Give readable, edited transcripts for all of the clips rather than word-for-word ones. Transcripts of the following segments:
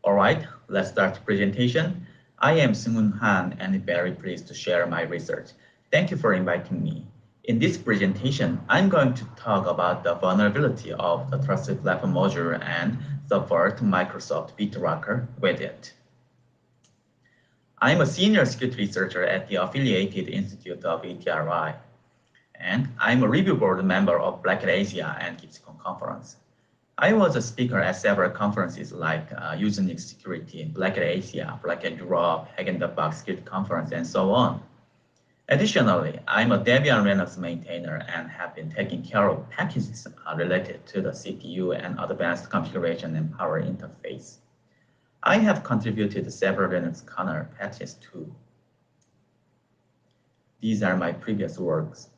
All right, let's start the presentation. I am Seung Han and very pleased to share my research. Thank you for inviting me. In this presentation, I'm going to talk about the vulnerability of the Trusted Platform module and subvert Microsoft BitLocker with it. I'm a senior security researcher at the affiliated institute of ETRI, and I'm a review board member of BitLeaker Asia and GitCon conference. I was a speaker at several conferences like Unix Security, BitLeaker Asia, BitLeaker Europe, Hack in the Box Security Conference, and so on. Additionally, I'm a Debian Linux maintainer and have been taking care of packages related to the CPU and advanced configuration and power interface. I have contributed several Linux kernel patches too. These are my previous works.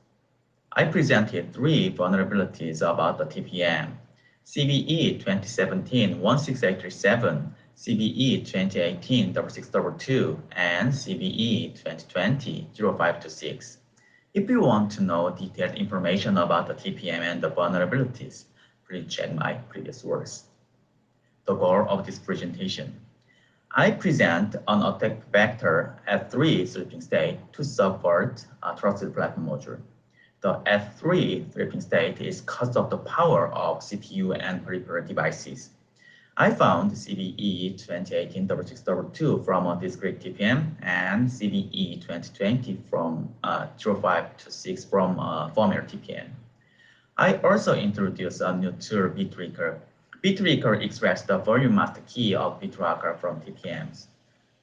I presented 3 vulnerabilities about the TPM. CVE 2017-16837, CVE 2018-6622, and CVE 2020-0526. If you want to know detailed information about the TPM and the vulnerabilities, please check my previous works. The goal of this presentation. I present an attack vector at 3 sleeping state to subvert a trusted platform module. The F3 sleeping state is cost of the power of CPU and peripheral devices. I found CVE 2018-6622 from a discrete TPM and CVE 2020 from 0526 from a firmware TPM. I also introduced a new tool, BitLeaker. BitLeaker extracts the volume master key of BitLocker from TPMs.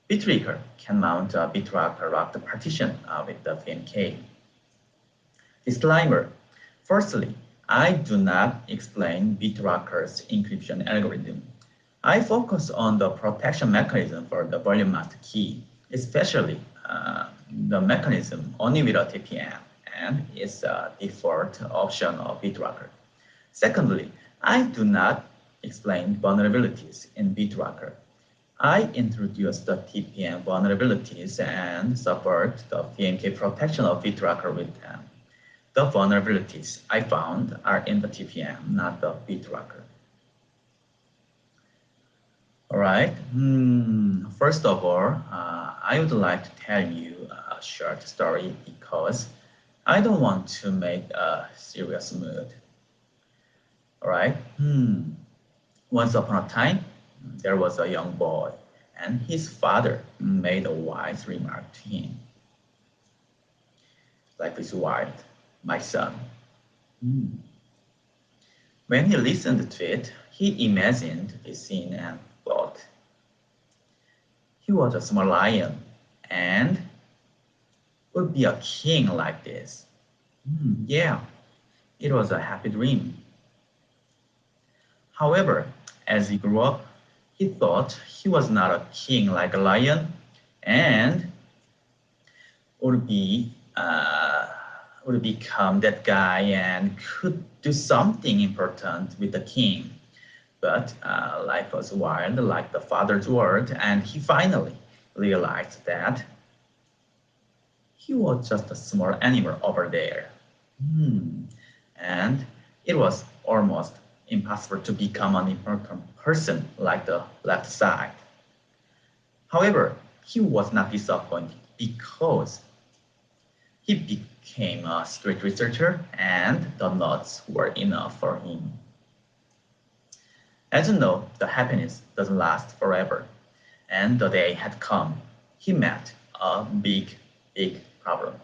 BitLeaker can mount a BitLocker locked partition with the PMK. Disclaimer. Firstly, I do not explain BitLocker's encryption algorithm. I focus on the protection mechanism for the volume master key, especially the mechanism only with a TPM and its default option of BitLocker. Secondly, I do not explain vulnerabilities in BitLocker. I introduce the TPM vulnerabilities and subvert the PMK protection of BitLocker with them. The vulnerabilities I found are in the TPM, not the BitLocker. All right. First of all, I would like to tell you a short story because I don't want to make a serious mood. All right. Once upon a time, there was a young boy, and his father made a wise remark to him. Life is wild, my son. When he listened to it, he imagined the scene and thought. He was a small lion and would be a king like this. Yeah, it was a happy dream. However, as he grew up, he thought he was not a king like a lion and would become that guy and could do something important with the king. But life was wild like the father's word, and he finally realized that he was just a small animal over there. And it was almost impossible to become an important person like the left side. However, he was not disappointed because he became a security researcher and the nuts were enough for him. As you know, the happiness doesn't last forever, and the day had come. He met a big problem.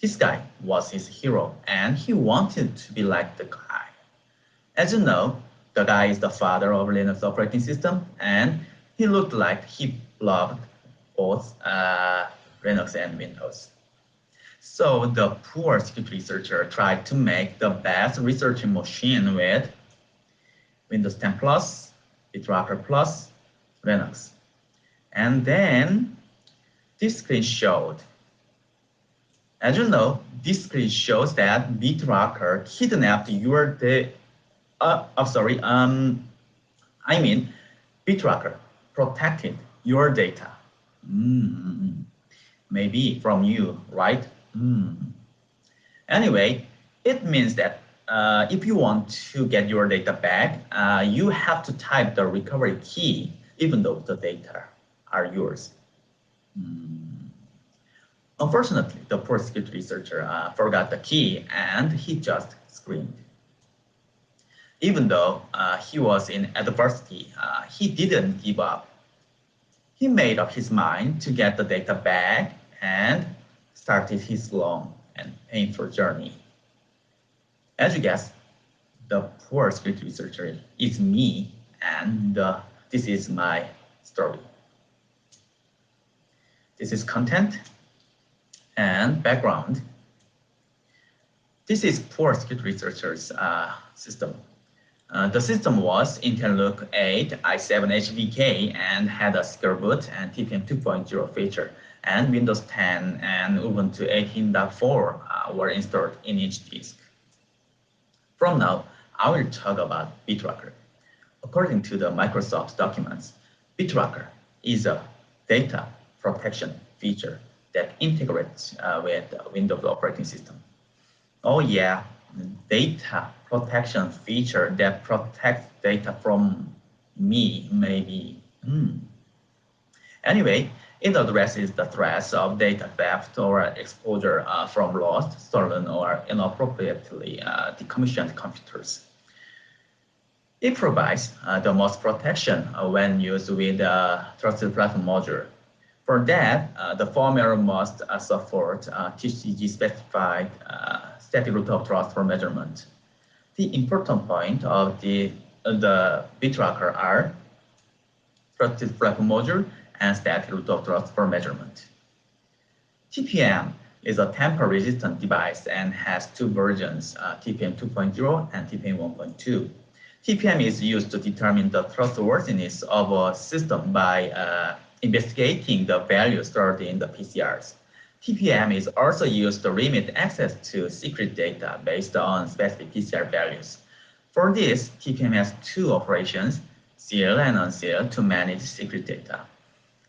This guy was his hero, and he wanted to be like the guy. As you know, the guy is the father of Linux operating system, and he looked like he loved both Linux and Windows. So the poor security researcher tried to make the best researching machine with Windows 10 Plus, BitLocker Plus, Linux. And then this screen showed. As you know, this screen shows that BitLocker kidnapped your BitLocker protected your data. Maybe from you, right? Anyway, it means that if you want to get your data back, you have to type the recovery key, even though the data are yours. Unfortunately, the poor security researcher forgot the key and he just screamed. Even though he was in adversity, he didn't give up. He made up his mind to get the data back and started his long and painful journey. As you guess, the poor security researcher is me, and this is my story. This is content and background. This is poor security researcher's system. The system was Intel NUC 8 i7 HVK and had a secure boot and TPM 2.0 feature, and Windows 10 and Ubuntu 18.4 were installed in each disk. From now, I will talk about BitLocker. According to the Microsoft documents, BitLocker is a data protection feature that integrates with Windows operating system. Oh yeah, data protection feature that protects data from me, maybe. Anyway, it addresses the threats of data theft or exposure from lost, stolen, or inappropriately decommissioned computers. It provides the most protection when used with the Trusted Platform module. For that, the firmware must support TCG-specified static root of trust for measurement. The important point of the BitLocker are Trusted Platform module and static root of trust for measurement. TPM is a tamper-resistant device and has two versions, TPM 2.0 and TPM 1.2. TPM is used to determine the trustworthiness of a system by investigating the values stored in the PCRs. TPM is also used to limit access to secret data based on specific PCR values. For this, TPM has two operations, seal and unseal, to manage secret data.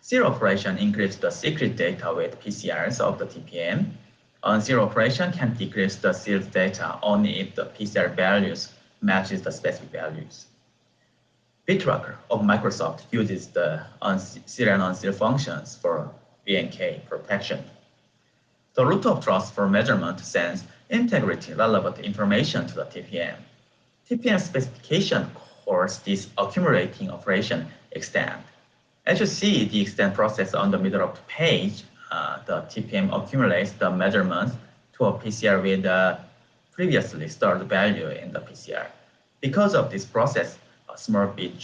Seal operation encrypts the secret data with PCRs of the TPM. Unseal operation can decrypt the sealed data only if the PCR values matches the specific values. BitLocker of Microsoft uses the seal and unseal functions for VNK protection. The root of trust for measurement sends integrity-relevant information to the TPM. TPM specification calls this accumulating operation extend. As you see the extend process on the middle of the page, the TPM accumulates the measurements to a PCR with the previously stored value in the PCR. Because of this process, a small bit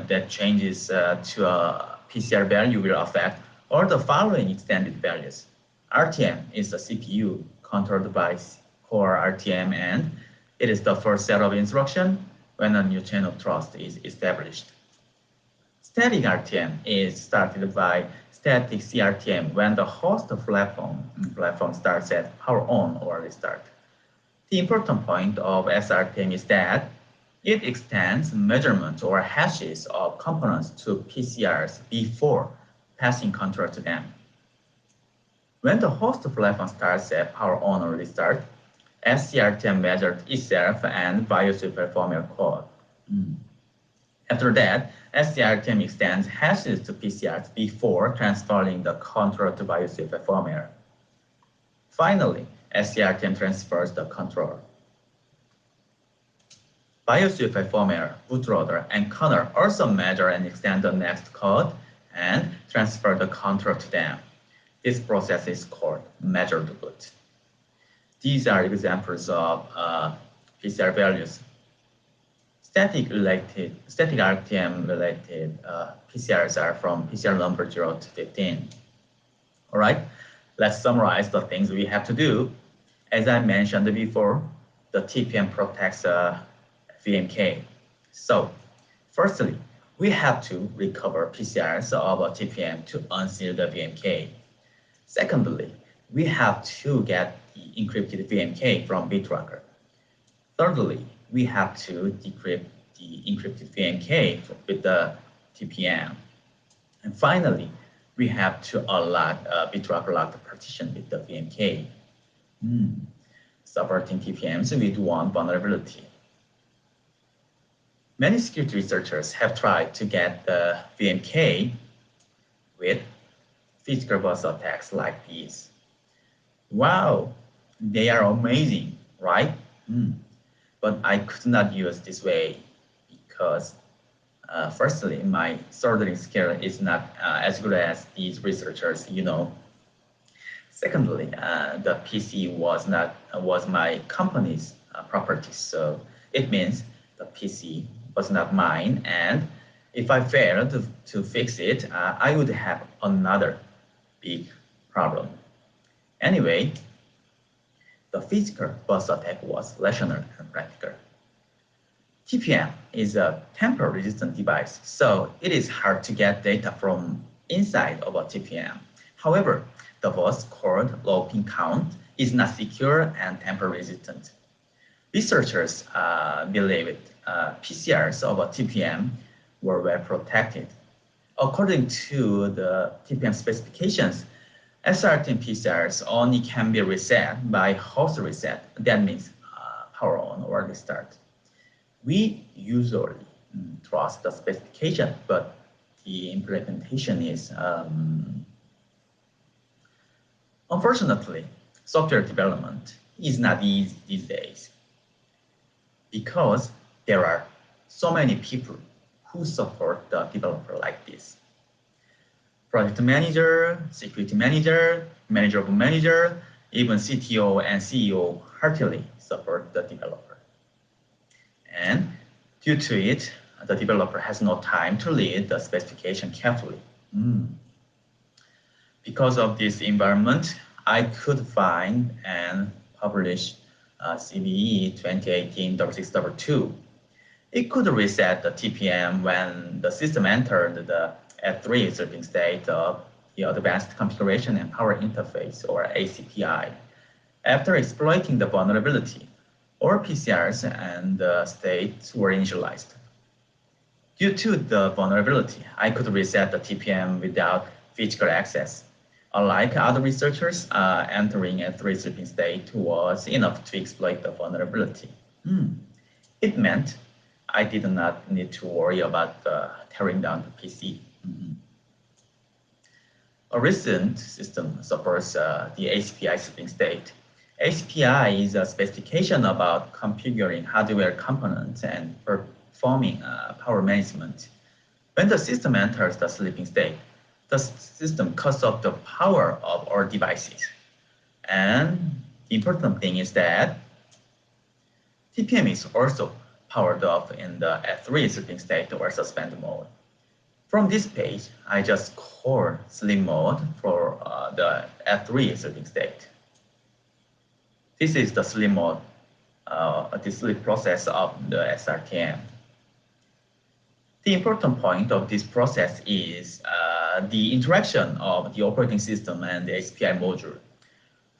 that changes to a PCR value will affect all the following extended values. RTM is the CPU controlled by core RTM, and it is the first set of instructions when a new chain of trust is established. Static RTM is started by static CRTM when the host platform starts at power on or restart. The important point of SRTM is that it extends measurements or hashes of components to PCRs before passing control to them. When the host platform starts at power on or restart, SCRTM measured itself and BioSuper firmware code. After that, SCRTM extends hashes to PCRs before transferring the control to BioSuper firmware. Finally, SCRTM transfers the control. BioSuper firmware, bootloader, and kernel also measure and extend the next code and transfer the control to them. This process is called measured boot. These are examples of PCR values. Static RTM related PCRs are from PCR number 0 to 15. All right, let's summarize the things we have to do. As I mentioned before, the TPM protects VMK. So, firstly, we have to recover PCRs of a TPM to unseal the VMK. Secondly, we have to get the encrypted VMK from BitLocker. Thirdly, we have to decrypt the encrypted VMK with the TPM. And finally, we have to unlock BitLocker locked partition with the VMK. subverting TPMs with one vulnerability. Many security researchers have tried to get the VMK with physical bus attacks like these. Wow, they are amazing, right? But I could not use this way because firstly, my soldering skill is not as good as these researchers, Secondly, the PC was my company's property, so it means the PC was not mine, and if I failed to fix it, I would have another big problem. Anyway, the physical bus attack was rational and practical. TPM is a tamper-resistant device, so it is hard to get data from inside of a TPM. However, the bus called low pin count is not secure and tamper-resistant. Researchers believe PCRs of a TPM were well protected. According to the TPM specifications, SRTM PCRs only can be reset by host reset. That means power on or restart. We usually trust the specification, but the implementation is unfortunately, software development is not easy these days because there are so many people who support the developer like this. Project manager, security manager, manager of manager, even CTO and CEO heartily support the developer. And due to it, the developer has no time to read the specification carefully. Because of this environment, I could find and publish CVE 2018-622. It could reset the TPM when the system entered the F3 sleeping state of the Advanced Configuration and Power Interface, or ACPI. After exploiting the vulnerability, all PCRs and states were initialized. Due to the vulnerability, I could reset the TPM without physical access. Unlike other researchers, entering a F3 sleeping state was enough to exploit the vulnerability. It meant I did not need to worry about tearing down the PC. A recent system supports the ACPI sleeping state. ACPI is a specification about configuring hardware components and performing power management. When the system enters the sleeping state, the system cuts off the power of all devices. And the important thing is that TPM is also powered off in the F3 sleeping state or suspend mode. From this page, I just call sleep mode for the F3 sleeping state. This is the sleep mode, the sleep process of the SRTM. The important point of this process is the interaction of the operating system and the ACPI module.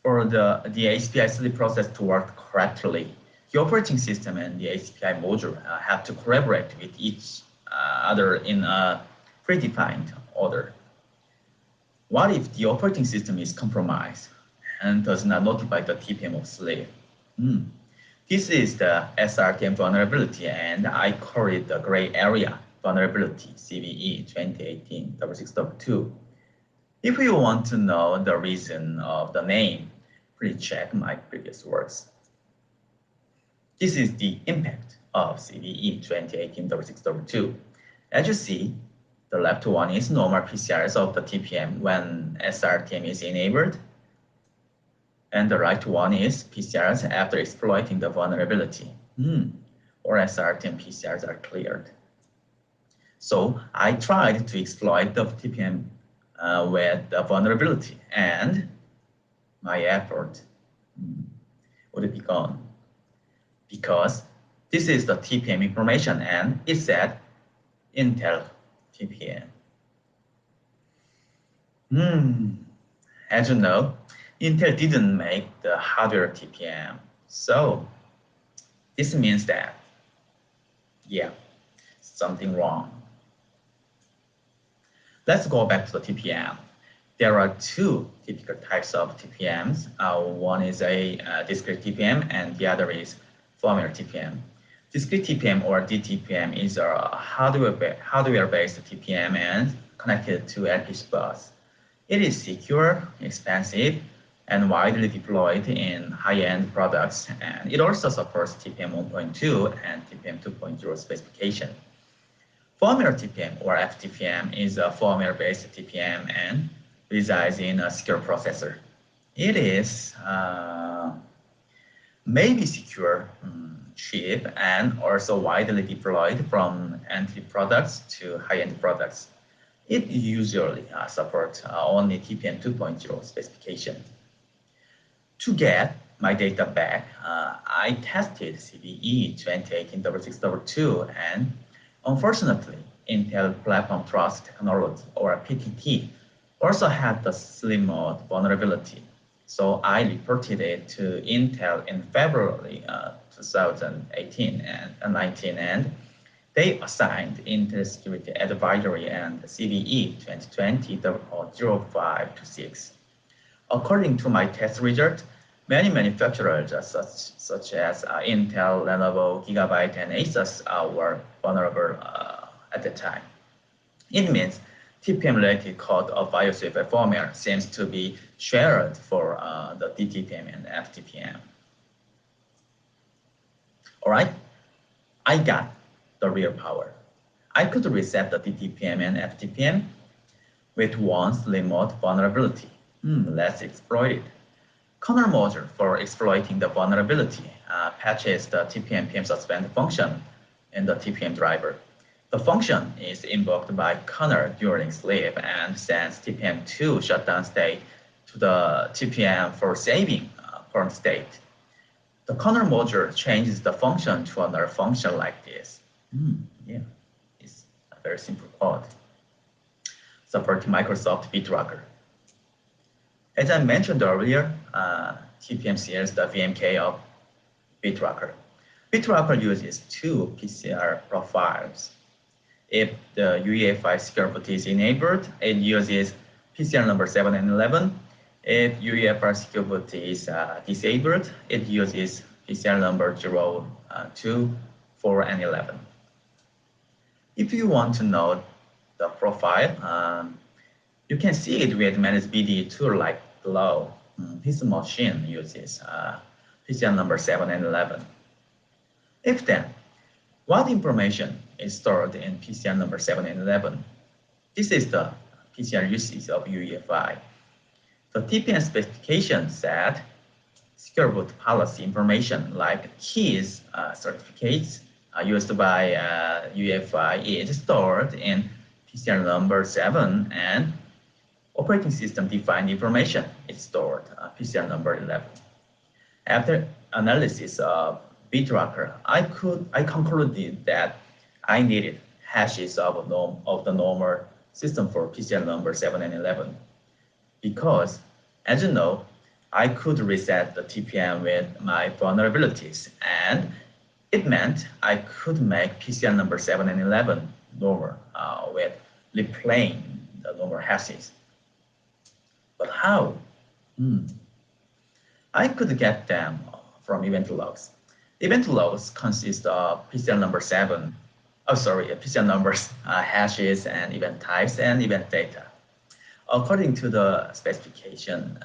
For the ACPI sleep process to work correctly, the operating system and the ACPI module have to collaborate with each other in a predefined order. What if the operating system is compromised and does not notify the TPM of sleep? This is the SRTM vulnerability, and I call it the gray area vulnerability, CVE 2018-622. If you want to know the reason of the name, please check my previous works. This is the impact of CVE 2018-622. As you see, the left one is normal PCRs of the TPM when SRTM is enabled, and the right one is PCRs after exploiting the vulnerability. Or SRTM PCRs are cleared. So I tried to exploit the TPM with the vulnerability, and my effort would be gone. Because this is the TPM information, and it said Intel TPM. As you know, Intel didn't make the hardware TPM. So this means that, yeah, something wrong. Let's go back to the TPM. There are two typical types of TPMs. One is a discrete TPM and the other is firmware TPM. Discrete TPM or DTPM is a hardware-based TPM and connected to LPC bus. It is secure, expensive, and widely deployed in high-end products, and it also supports TPM 1.2 and TPM 2.0 specification. Firmware TPM or FTPM is a firmware-based TPM and resides in a secure processor. It is maybe secure, cheap, and also widely deployed from entry products to high-end products. It usually supports only TPM 2.0 specification. To get my data back, I tested CVE 2018-6622 and unfortunately, Intel Platform Trust Technology or PTT also had the slim mode vulnerability. So I reported it to Intel in February 2018 and 19, and they assigned Intel Security Advisory and CVE 2020-05-6. According to my test result, many manufacturers such as Intel, Lenovo, Gigabyte, and Asus were vulnerable at the time. It means TPM-related code of IOCFI firmware seems to be shared for the DTPM and FTPM. All right, I got the real power. I could reset the DTPM and FTPM with one slim mode vulnerability. Let's exploit it. Kernel module for exploiting the vulnerability patches the TPM-PM suspend function in the TPM driver. The function is invoked by kernel during sleep and sends TPM2 shutdown state to the TPM for saving current state. The kernel module changes the function to another function like this. Yeah, it's a very simple code. Supporting Microsoft BitLocker. As I mentioned earlier, TPM is the VMK of BitLocker. BitLocker uses two PCR profiles. If the UEFI secure boot is enabled, it uses PCR number 7 and 11. If UEFI secure boot is disabled, it uses PCR number 0, 2, 4, and 11. If you want to know the profile, you can see it with manage BD tool like below. This machine uses PCR number 7 and 11. If then, what information is stored in PCR number 7 and 11? This is the PCR usage of UEFI. The TPM specification said secure boot policy information like keys, certificates used by UEFI is stored in PCR number 7, and operating system defined information is stored PCR number 11. After analysis of BitLocker, I concluded that I needed hashes of the normal system for PCR number 7 and 11 because, as you know, I could reset the TPM with my vulnerabilities, and it meant I could make PCR number 7 and 11 normal with replaying the normal hashes. But how? I could get them from event logs. Event logs consist of PCR number 7, PCR numbers, hashes, and event types, and event data. According to the specification,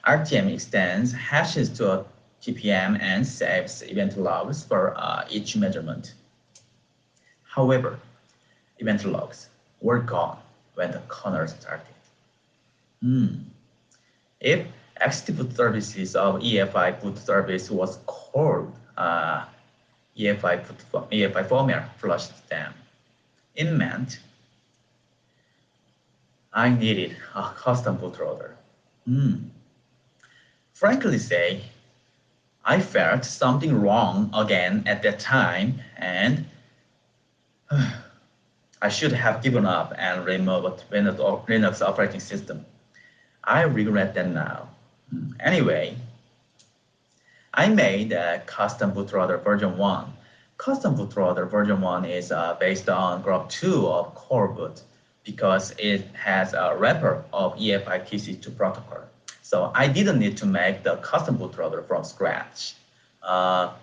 RTM extends hashes to a TPM and saves event logs for each measurement. However, event logs were gone when the kernel started. If execute services of EFI boot service was called, EFI firmware flushed them. It meant I needed a custom bootloader. Frankly say, I felt something wrong again at that time, and I should have given up and removed Linux operating system. I regret that now. Anyway, I made a custom bootloader version 1. Custom bootloader version 1 is based on Group 2 of core boot. because it has a wrapper of EFI TC2 protocol. So I didn't need to make the custom bootloader from scratch. Uh,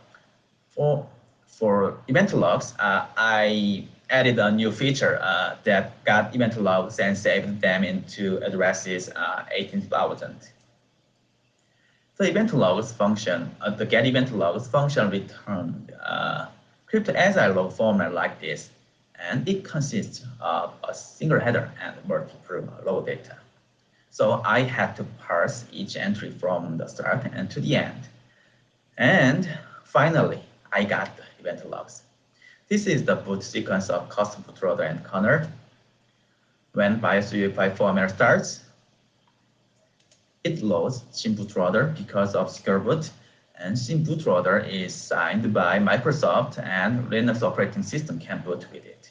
for event logs, I added a new feature that got event logs and saved them into addresses 18,000. The event logs function, the get event logs function returned cryptoasile log format like this, and it consists of a single header and multiple log data. So I had to parse each entry from the start and to the end. And finally, I got the event logs. This is the boot sequence of custom bootloader and kernel. When BIOS UEFI firmware starts, it loads SIM bootloader because of secure boot, and SIM bootloader is signed by Microsoft, and Linux operating system can boot with it.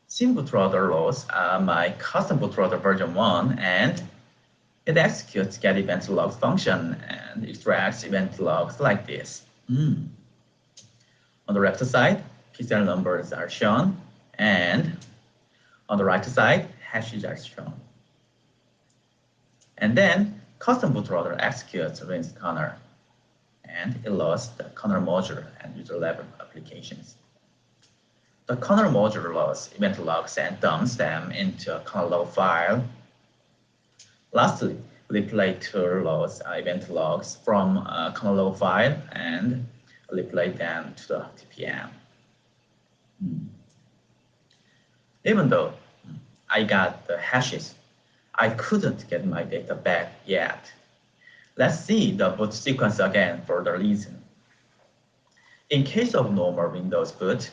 SIM bootloader loads my custom bootloader version 1, and it executes get event logs function and extracts event logs like this. On the left side, PCL numbers are shown, and on the right side, hashes are shown. And then custom bootloader executes rinse kernel, and it loads the kernel module and user level applications. The kernel module loads event logs and dumps them into a kernel log file. Lastly, BitLeaker loads event logs from a kernel log file and replay them to the TPM. Even though I got the hashes, I couldn't get my data back yet. Let's see the boot sequence again for the reason. In case of normal Windows boot,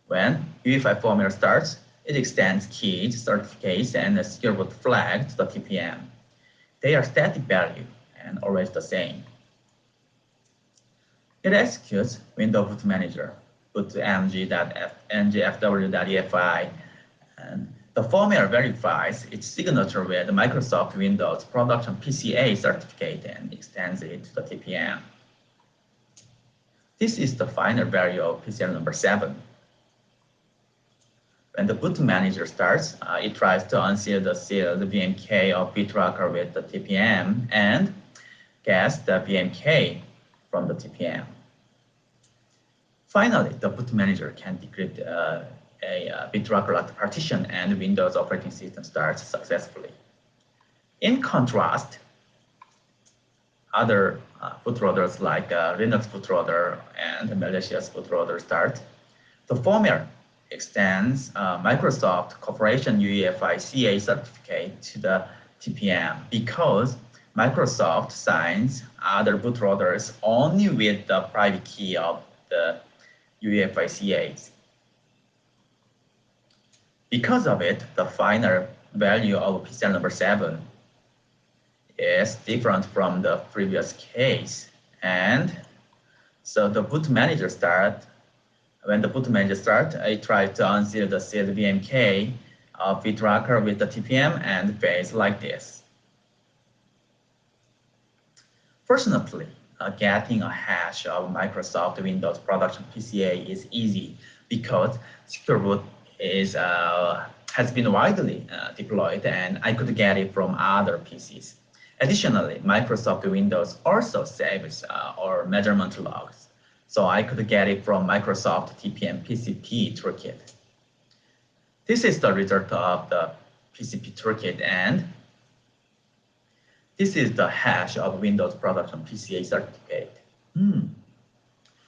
when UEFI firmware starts, it extends keys, certificates, and a secure boot flag to the TPM. They are static value and always the same. It executes Windows Boot Manager, bootmg.ngfw.efi, and the firmware verifies its signature with the Microsoft Windows Production PCA certificate and extends it to the TPM. This is the final value of PCL number 7. When the boot manager starts, it tries to unseal the sealed BMK of BitLocker with the TPM and gets the BMK from the TPM. Finally, the boot manager can decrypt a BitLocker locked partition and Windows operating system starts successfully. In contrast, other bootloaders like Linux bootloader and malicious bootloader start, the firmware extends Microsoft Corporation UEFI CA certificate to the TPM because Microsoft signs other bootloaders only with the private key of the UEFI CAs. Because of it, the final value of PCL number 7 is different from the previous case. And so the boot manager when the boot manager starts, it tries to unseal the sealed BMK of BitLocker with the TPM and fails like this. Fortunately, getting a hash of Microsoft Windows Production PCA is easy because secure boot has been widely deployed, and I could get it from other PCs. Additionally, Microsoft Windows also saves our measurement logs, so I could get it from Microsoft TPM PCP toolkit. This is the result of the PCP toolkit, and this is the hash of Windows Production PCA certificate.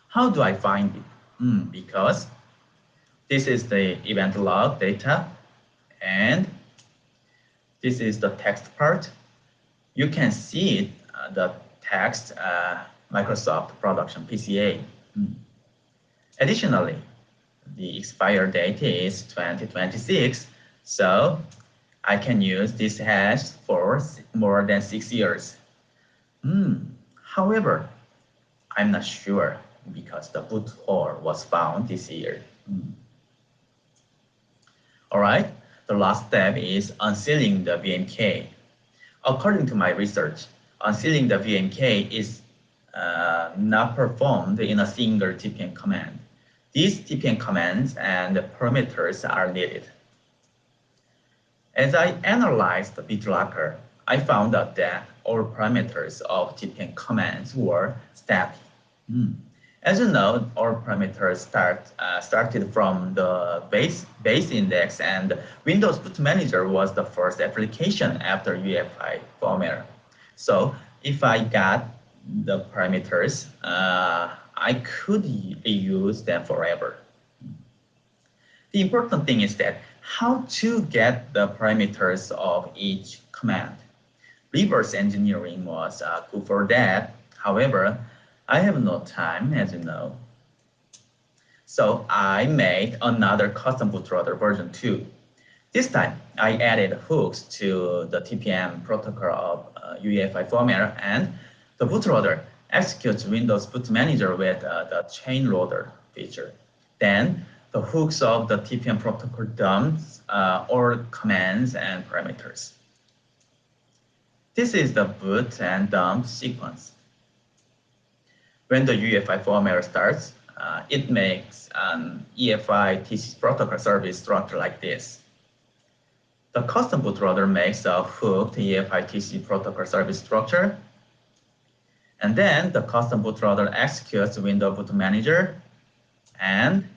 How do I find it? Because this is the event log data, and this is the text part. You can see the text Microsoft Production PCA. Additionally, the expire date is 2026, so I can use this hash for more than 6 years. However, I'm not sure because the boot hole was found this year. All right, the last step is unsealing the VMK. According to my research, unsealing the VMK is not performed in a single TPM command. These TPM commands and parameters are needed. As I analyzed the BitLocker, I found out that all parameters of TPM commands were static. As you know, all parameters started from the base index, and Windows Boot Manager was the first application after UEFI firmware. So if I got the parameters, I could use them forever. The important thing is that how to get the parameters of each command. Reverse engineering was good for that. However, I have no time, as you know. So I made another custom bootloader version 2. This time, I added hooks to the TPM protocol of UEFI firmware, and the bootloader executes Windows Boot Manager with the chain loader feature. Then, the hooks of the TPM protocol dumps all commands and parameters. This is the boot and dump sequence. When the UEFI firmware starts, it makes an EFI TCP protocol service structure like this. The custom bootloader makes a hooked EFI TCP protocol service structure, and then the custom bootloader executes Windows Boot Manager, and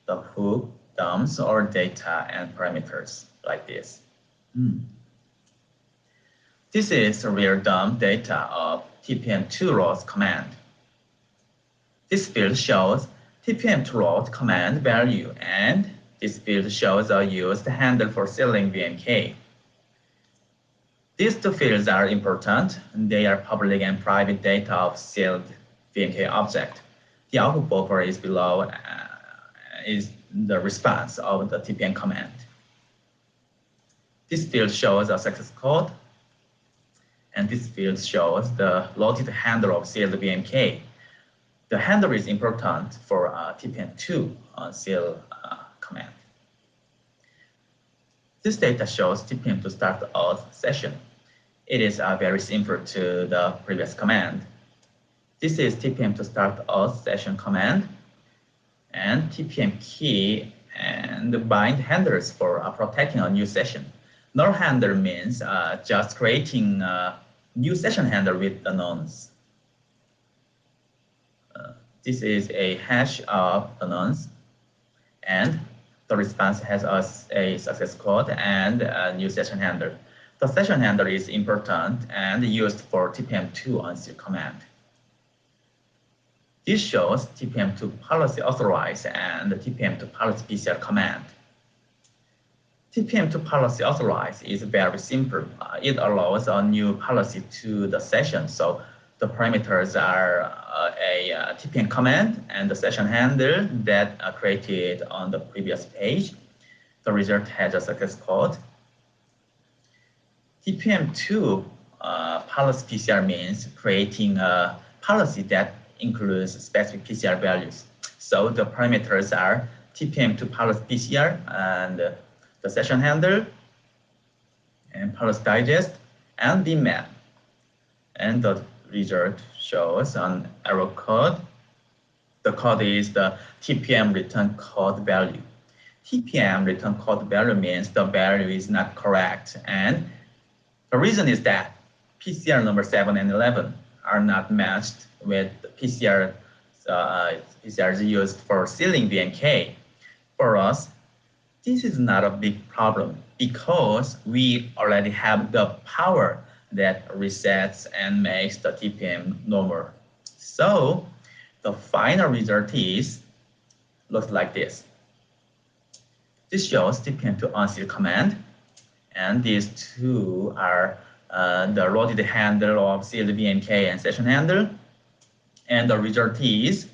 the hook dumps all data and parameters like this. This is real dump data of TPM2 rows command. This field shows TPM2 rows command value, and this field shows a used handle for sealing VMK. These two fields are important. They are public and private data of sealed VMK object. The output buffer is below is the response of the TPM command. This field shows a success code, and this field shows the loaded handle of sealed VMK. The handle is important for TPM2 seal command. This data shows TPM2 start auth session. It is very similar to the previous command. This is TPM2 start auth session command, and TPM key and bind handlers for protecting a new session. Null handler means just creating a new session handler with the nonce. This is a hash of the nonce, and the response has a success code and a new session handler. The session handler is important and used for TPM2 unseal command. This shows TPM2 policy authorize and TPM2 policy PCR command. TPM2 policy authorize is very simple. It allows a new policy to the session. So the parameters are a TPM command and the session handle that created on the previous page. The result has a success code. TPM2 policy PCR means creating a policy that includes specific PCR values. So the parameters are TPM2 policy PCR and the session handle and policy digest and the map. And the result shows an error code. The code is the TPM return code value. TPM return code value means the value is not correct, and the reason is that PCR number 7 and 11 are not matched with PCRs used for sealing VMK. For us, this is not a big problem because we already have the power that resets and makes the TPM normal. So the final result looks like this. This shows TPM2 unseal command, and these two are the loaded handle of sealed VMK and session handle, and the result is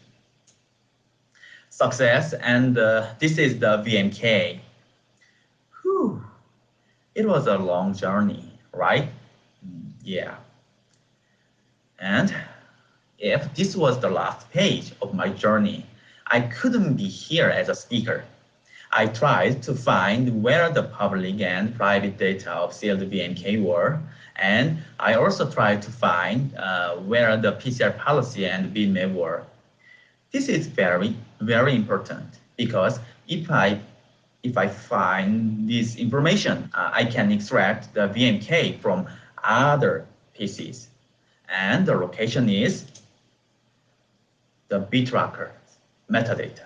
success, and this is the VMK. Whew. It was a long journey, right? Yeah. And if this was the last page of my journey, I couldn't be here as a speaker. I tried to find where the public and private data of sealed VMK were, and I also tried to find where the PCR policy and bitmap were. This is very, very important because if I if I find this information, I can extract the VMK from other PCs. And the location is the BitLocker metadata.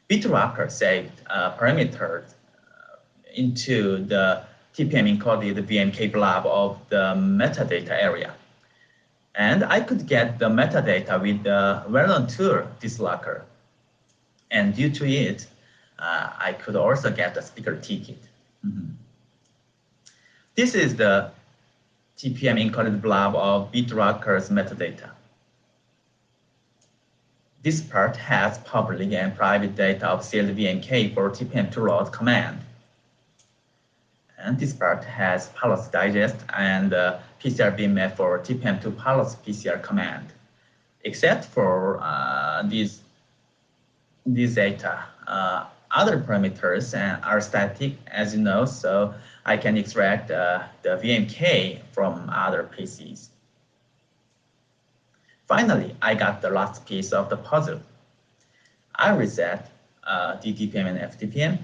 BitLocker saved parameters into the TPM encoded VMK blob of the metadata area. And I could get the metadata with the well-known tool, BitLocker. And due to it, I could also get the speaker ticket. This is the TPM encoded blob of BitLocker's metadata. This part has public and private data of sealed VMK for TPM to load command. And this part has policy digest and PCR BMF for TPM to policy PCR command. Except for these data, other parameters are static, as you know, so I can extract the VMK from other PCs. Finally, I got the last piece of the puzzle. I reset DTPM and FTPM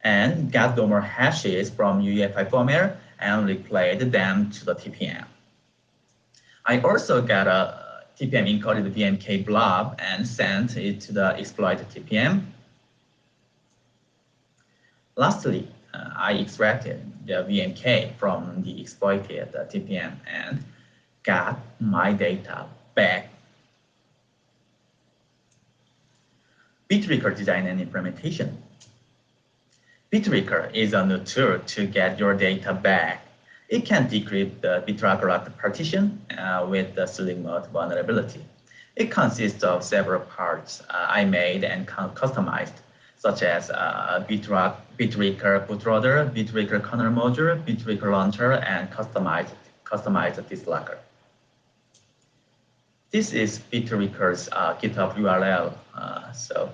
and got the more hashes from UEFI firmware and replayed them to the TPM. I also got a TPM encoded VMK blob and sent it to the exploited TPM. Lastly, I extracted the VMK from the exploited TPM and got my data back. BitLeaker design and implementation. BitLeaker is a new tool to get your data back. It can decrypt the BitLocker locked partition with the sleep mode vulnerability. It consists of several parts I made and customized, such as BitLeaker bootloader, BitLeaker kernel module, BitLeaker launcher, and customized BitLocker. This is BitLeaker's GitHub URL. So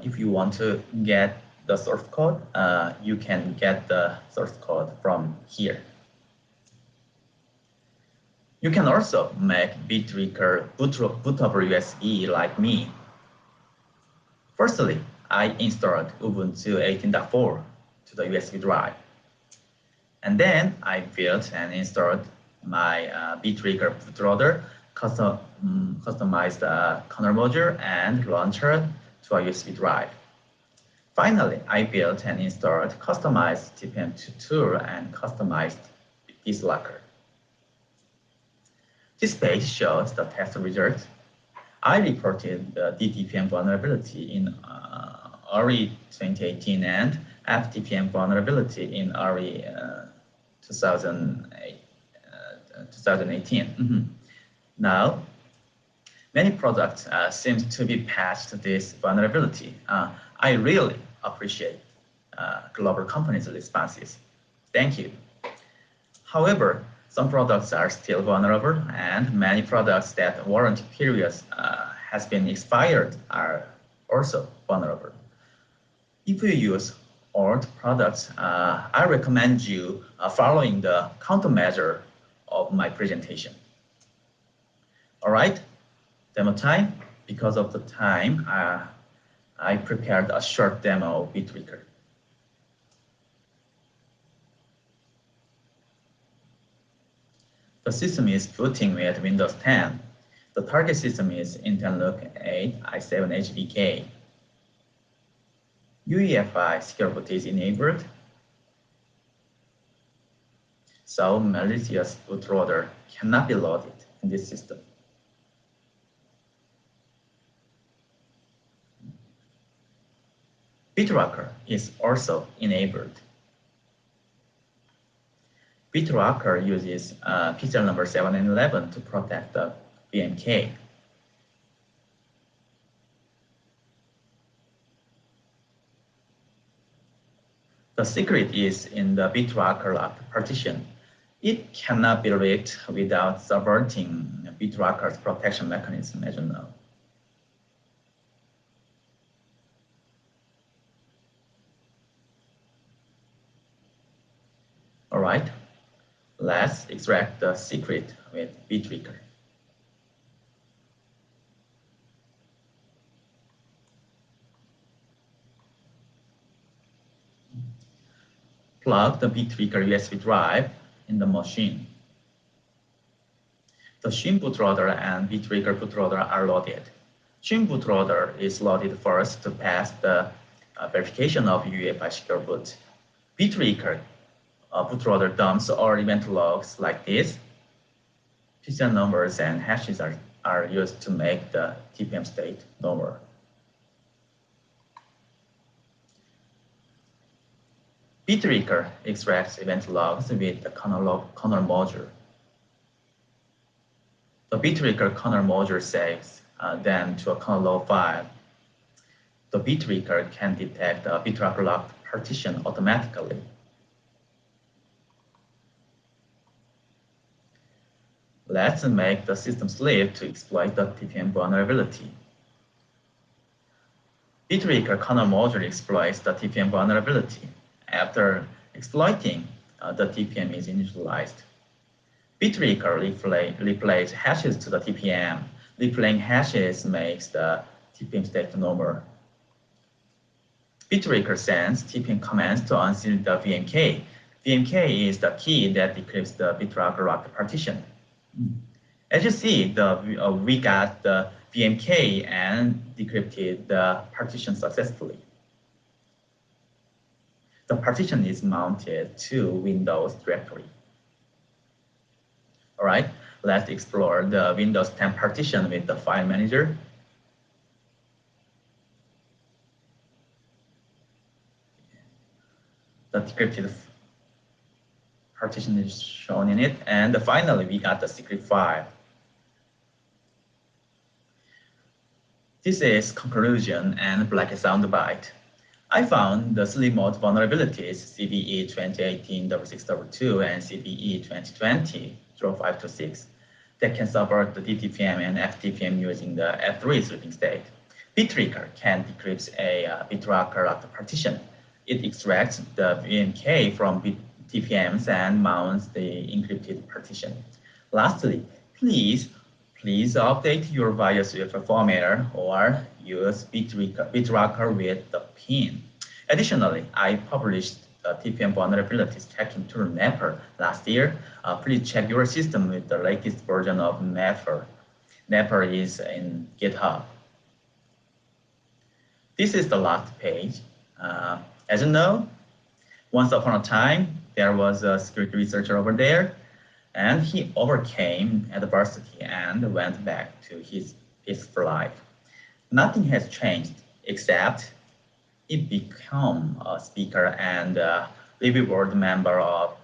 if you want to get the source code, you can get the source code from here. You can also make BitLeaker bootable USB like me. Firstly, I installed Ubuntu 18.4 to the USB drive. And then I built and installed my BitLeaker bootloader, customized kernel module and launcher to a USB drive. Finally, I built and installed customized TPM2 tool and customized BitLocker. This page shows the test results. I reported the DTPM vulnerability in early 2018 and FTPM vulnerability in early 2018. Now, many products seem to be patched this vulnerability. I really appreciate global companies' responses. Thank you. However, some products are still vulnerable, and many products that warranty periods has been expired are also vulnerable. If you use old products, I recommend you following the countermeasure of my presentation. All right, demo time. Because of the time, I prepared a short demo of BitLeaker. The system is booting with Windows 10. The target system is Intel NUC 8 i7 HBK. UEFI secure boot is enabled, so malicious bootloader cannot be loaded in this system. BitLocker is also enabled. BitLocker uses pixel number 7 and 11 to protect the VMK. The secret is in the BitLocker locked partition. It cannot be read without subverting BitLocker's protection mechanism, as you know. All right, let's extract the secret with BitLeaker. plug the BitLeaker USB drive in the machine. The Shin bootloader and BitLeaker bootloader are loaded. Shin bootloader is loaded first to pass the verification of UEFI secure boot. BitLeaker bootloader dumps all event logs like this. PCN numbers and hashes are used to make the TPM state normal. BitLeaker extracts event logs with the kernel module. The BitLeaker kernel module saves them to a kernel log file. The BitLeaker can detect a BitLocker locked partition automatically. Let's make the system sleep to exploit the TPM vulnerability. BitLeaker kernel module exploits the TPM vulnerability. After exploiting, the TPM is initialized. BitLeaker replays hashes to the TPM. Replaying hashes makes the TPM state normal. BitLeaker sends TPM commands to unseal the VMK. VMK is the key that decrypts the BitLocker locked partition. As you see, we got the VMK and decrypted the partition successfully. The partition is mounted to Windows directory. All right, let's explore the Windows 10 partition with the file manager. The decrypted partition is shown in it, and finally we got the secret file. This is conclusion and black soundbite. I found the sleep mode vulnerabilities CVE 2018-6622 and CVE 2020-0526 that can subvert the DTPM and FTPM using the F3 sleeping state. BitLeaker can decrypt a BitLocker locked partition. It extracts the VMK from TPMs and mounts the encrypted partition. Lastly, please update your BIOS UEFI formatter or use BitLocker with the pin. Additionally, I published the TPM vulnerabilities checking tool Mapper last year. Please check your system with the latest version of Mapper. Mapper is in GitHub. This is the last page. As you know, once upon a time, there was a security researcher over there, and he overcame adversity and went back to his peaceful life. Nothing has changed except he became a speaker and a review board member of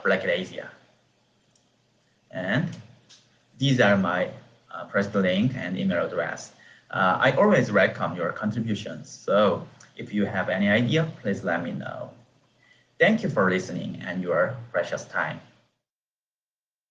Black Asia. And these are my press link and email address. I always welcome your contributions, so if you have any idea, please let me know. Thank you for listening and your precious time.